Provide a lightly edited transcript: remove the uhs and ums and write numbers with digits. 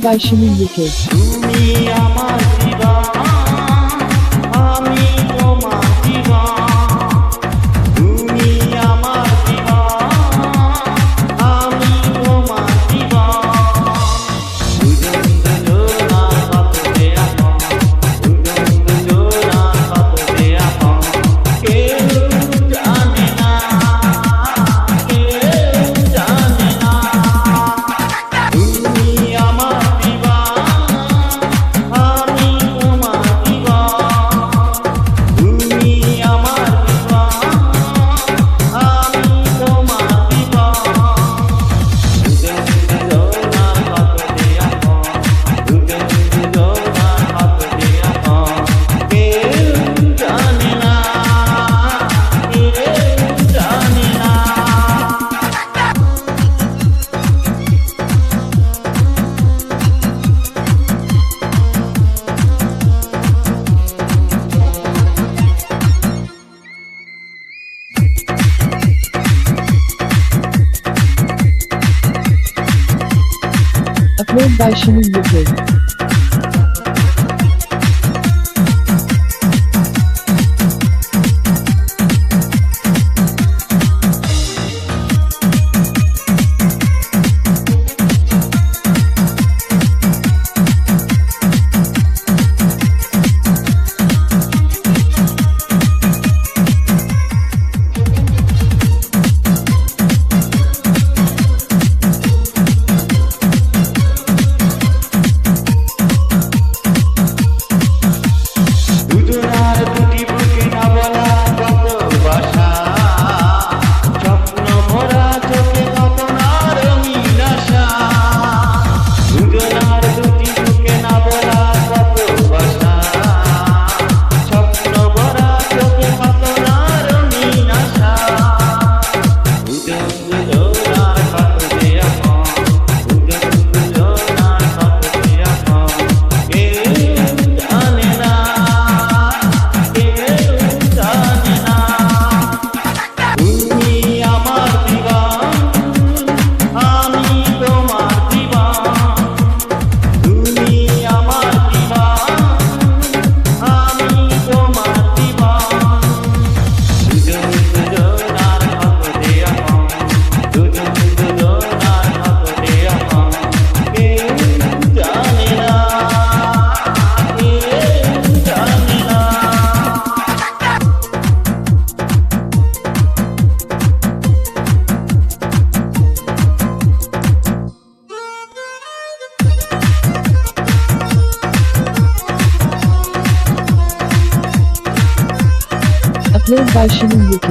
by Shimi UK. তুমি আমার জীবন, আমি তোমার জীবন। তুমি আমার জীবন, আমি তোমার জীবন। দুজন দুজনার কত যে আপন, দুজন দুজনার কত যে আপন। কেউ জানে না, কেউ জানে না। তুমি আমার জীবন, আমি তোমার জীবন। তুমি আমার জীবন, আমি তোমার জীবন। দুজন দুজনার কত যে আপন, দুজন দুজনার কত যে আপন। কেউ জানে না, কেউ জানে না। Upload by Shimi UK. দুজনার দুটি বুকে না বলা কত ভাষা, স্বপ্ন ভরা চোখে কত না রঙিন আশা। দুজনার দুটি বুকে না বলা কত ভাষা, স্বপ্ন ভরা চোখে কত না রঙিন আশা। দুজন দুজনার কত যে আপন, দুজন দুজনার কত যে আপন। কেউ জানে না, কেউ জানে না। তুমি আমার জীবন, আমি তোমার জীবন। তুমি আমার জীবন, আমি তোমার জীবন। দুজন দুজনার কত যে আপন, দুজন দুজনার কত যে আপন। কেউ জানে না, কেউ জানে না। Upload by Shimi UK.